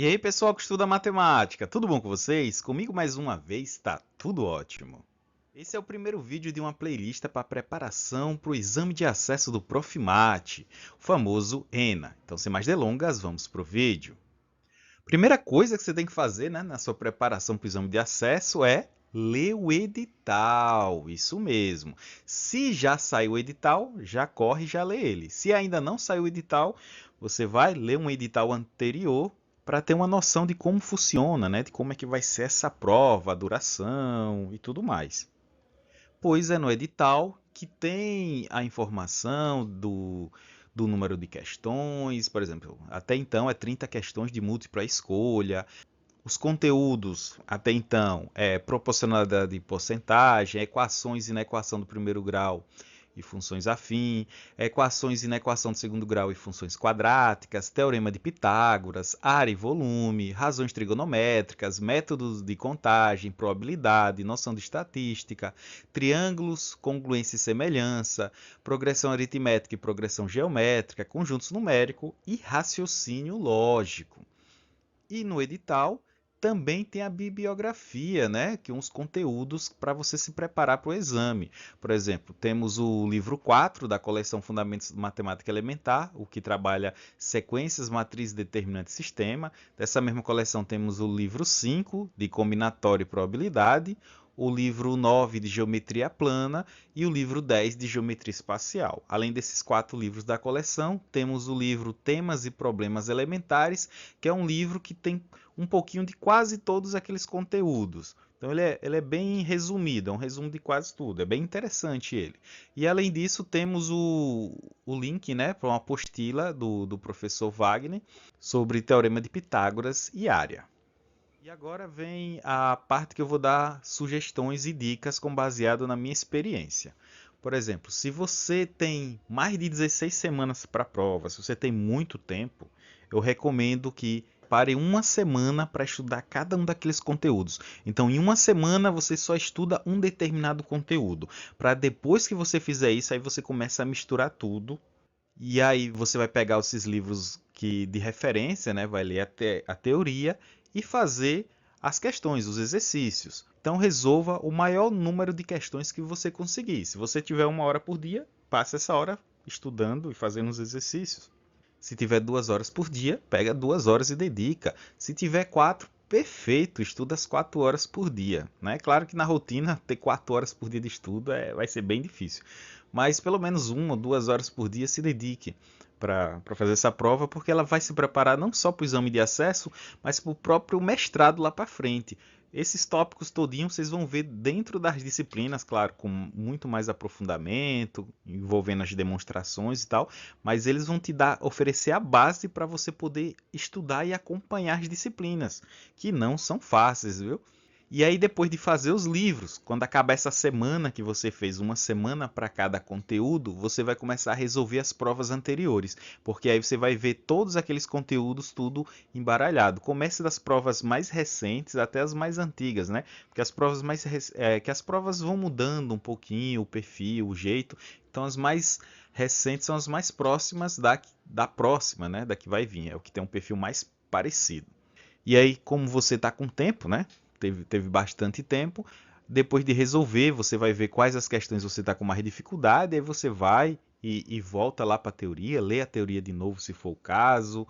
E aí, pessoal que estuda matemática, tudo bom com vocês? Comigo mais uma vez, tá tudo ótimo. Esse é o primeiro vídeo de uma playlist para preparação para o exame de acesso do Profimate, o famoso ENA. Então, sem mais delongas, vamos pro vídeo. Primeira coisa que você tem que fazer, né, na sua preparação para o exame de acesso é ler o edital. Isso mesmo. Se já saiu o edital, já corre e já lê ele. Se ainda não saiu o edital, você vai ler um edital anterior para ter uma noção de como funciona, né, de como é que vai ser essa prova, a duração e tudo mais. Pois é no edital que tem a informação do número de questões, por exemplo, até então é 30 questões de múltipla escolha. Os conteúdos, até então, é proporcionalidade de porcentagem, equações e inequação do primeiro grau e funções afim, equações e inequação do segundo grau e funções quadráticas, teorema de Pitágoras, área e volume, razões trigonométricas, métodos de contagem, probabilidade, noção de estatística, triângulos, congruência e semelhança, progressão aritmética e progressão geométrica, conjuntos numéricos e raciocínio lógico. E no edital também tem a bibliografia, né? Que uns conteúdos para você se preparar para o exame. Por exemplo, temos o livro 4 da coleção Fundamentos de Matemática Elementar, o que trabalha sequências, matrizes, determinante e sistema. Dessa mesma coleção temos o livro 5 de combinatória e probabilidade, o livro 9 de geometria plana e o livro 10 de geometria espacial. Além desses 4 livros da coleção, temos o livro Temas e Problemas Elementares, que é um livro que tem um pouquinho de quase todos aqueles conteúdos. Então ele é bem resumido, é um resumo de quase tudo, é bem interessante ele. E além disso temos o link, né, para uma apostila do professor Wagner sobre Teorema de Pitágoras e área. E agora vem a parte que eu vou dar sugestões e dicas com baseado na minha experiência. Por exemplo, se você tem mais de 16 semanas para a prova, se você tem muito tempo, eu recomendo que pare uma semana para estudar cada um daqueles conteúdos. Então, em uma semana você só estuda um determinado conteúdo, para depois que você fizer isso, aí você começa a misturar tudo. E aí você vai pegar esses livros que de referência, né, vai ler a teoria e fazer as questões, os exercícios. Então resolva o maior número de questões que você conseguir. Se você tiver 1 hora por dia, passe essa hora estudando e fazendo os exercícios. Se tiver 2 horas por dia, pega 2 horas e dedica. Se tiver quatro, perfeito, estuda as 4 horas por dia. Né? Claro que na rotina, ter 4 horas por dia de estudo vai ser bem difícil. Mas pelo menos 1 ou 2 horas por dia se dedique para fazer essa prova, porque ela vai se preparar não só para o exame de acesso, mas para o próprio mestrado lá para frente. Esses tópicos todinhos vocês vão ver dentro das disciplinas, claro, com muito mais aprofundamento, envolvendo as demonstrações e tal, mas eles vão te oferecer a base para você poder estudar e acompanhar as disciplinas, que não são fáceis, viu? E aí, depois de fazer os livros, quando acabar essa semana que você fez, uma semana para cada conteúdo, você vai começar a resolver as provas anteriores, porque aí você vai ver todos aqueles conteúdos tudo embaralhado. Comece das provas mais recentes até as mais antigas, né? Porque as provas que as provas vão mudando um pouquinho o perfil, o jeito. Então, as mais recentes são as mais próximas da próxima, né? Da que vai vir, é o que tem um perfil mais parecido. E aí, como você está com tempo, né? Teve bastante tempo. Depois de resolver, você vai ver quais as questões você está com mais dificuldade, aí você vai e volta lá para a teoria, lê a teoria de novo se for o caso,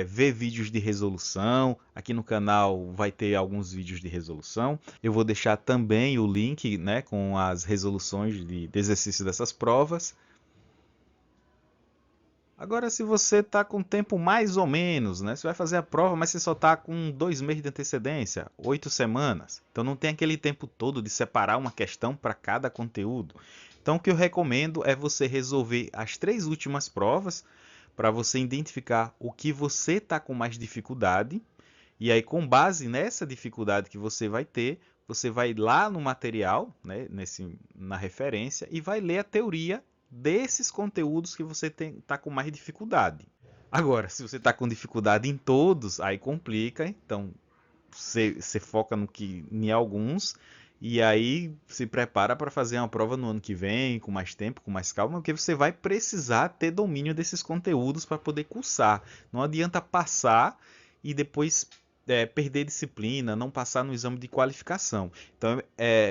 vê vídeos de resolução. Aqui no canal vai ter alguns vídeos de resolução. Eu vou deixar também o link, né, com as resoluções de exercício dessas provas. Agora, se você está com tempo mais ou menos, né? Você vai fazer a prova, mas você só está com 2 meses de antecedência, 8 semanas. Então não tem aquele tempo todo de separar uma questão para cada conteúdo. Então o que eu recomendo é você resolver as 3 últimas provas para você identificar o que você está com mais dificuldade. E aí, com base nessa dificuldade que você vai ter, você vai lá no material, né, na referência, e vai ler a teoria desses conteúdos que você está com mais dificuldade. Agora, se você está com dificuldade em todos, aí complica. Então, você foca em alguns e aí se prepara para fazer uma prova no ano que vem, com mais tempo, com mais calma, porque você vai precisar ter domínio desses conteúdos para poder cursar. Não adianta passar e depois perder disciplina, não passar no exame de qualificação. Então,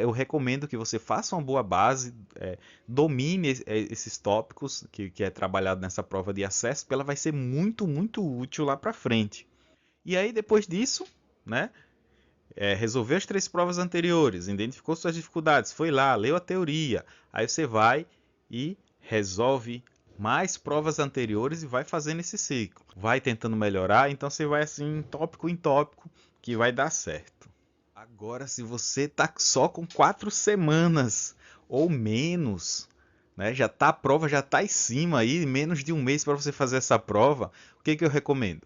eu recomendo que você faça uma boa base, domine esses tópicos que é trabalhado nessa prova de acesso, porque ela vai ser muito, muito útil lá para frente. E aí, depois disso, né, resolveu as 3 provas anteriores, identificou suas dificuldades, foi lá, leu a teoria, aí você vai e resolve mais provas anteriores e vai fazendo esse ciclo. Vai tentando melhorar, então você vai assim, tópico em tópico, que vai dar certo. Agora, se você está só com 4 semanas ou menos, né, a prova já está em cima aí, menos de um mês para você fazer essa prova, o que eu recomendo?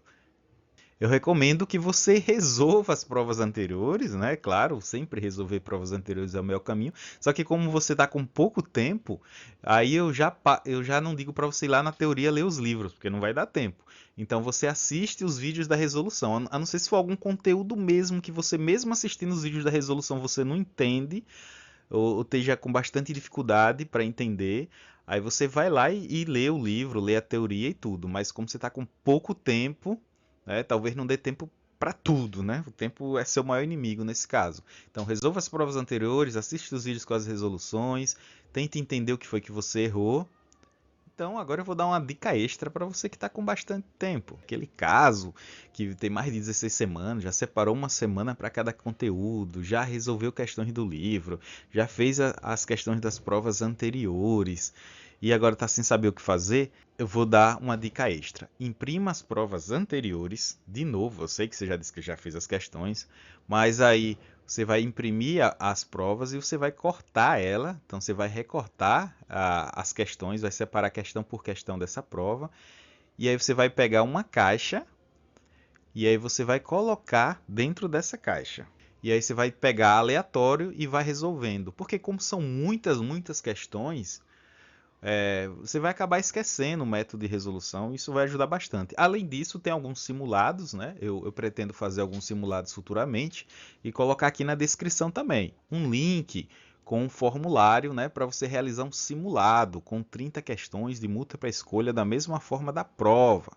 Eu recomendo que você resolva as provas anteriores, né? Claro, sempre resolver provas anteriores é o melhor caminho. Só que como você está com pouco tempo, aí eu já não digo para você ir lá na teoria ler os livros, porque não vai dar tempo. Então você assiste os vídeos da resolução. A não ser se for algum conteúdo mesmo que você mesmo assistindo os vídeos da resolução você não entende, ou esteja com bastante dificuldade para entender. Aí você vai lá e lê o livro, lê a teoria e tudo. Mas como você está com pouco tempo, né, talvez não dê tempo para tudo, né? O tempo é seu maior inimigo nesse caso. Então resolva as provas anteriores, assista os vídeos com as resoluções, tente entender o que foi que você errou. Então agora eu vou dar uma dica extra para você que está com bastante tempo. Aquele caso que tem mais de 16 semanas, já separou uma semana para cada conteúdo, já resolveu questões do livro, já fez as questões das provas anteriores e agora está sem saber o que fazer, eu vou dar uma dica extra. Imprima as provas anteriores, de novo, eu sei que você já disse que já fez as questões, mas aí você vai imprimir as provas e você vai cortar ela. Então você vai recortar as questões, vai separar questão por questão dessa prova. E aí você vai pegar uma caixa e aí você vai colocar dentro dessa caixa. E aí você vai pegar aleatório e vai resolvendo. Porque como são muitas, muitas questões, você vai acabar esquecendo o método de resolução, isso vai ajudar bastante. Além disso, tem alguns simulados, né? Eu pretendo fazer alguns simulados futuramente e colocar aqui na descrição também um link com um formulário, né, para você realizar um simulado com 30 questões de múltipla escolha da mesma forma da prova,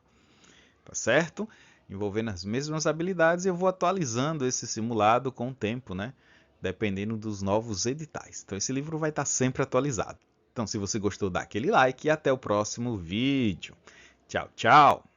tá certo? Envolvendo as mesmas habilidades, e eu vou atualizando esse simulado com o tempo, né? Dependendo dos novos editais. Então esse livro vai estar sempre atualizado. Então, se você gostou, dá aquele like e até o próximo vídeo. Tchau, tchau!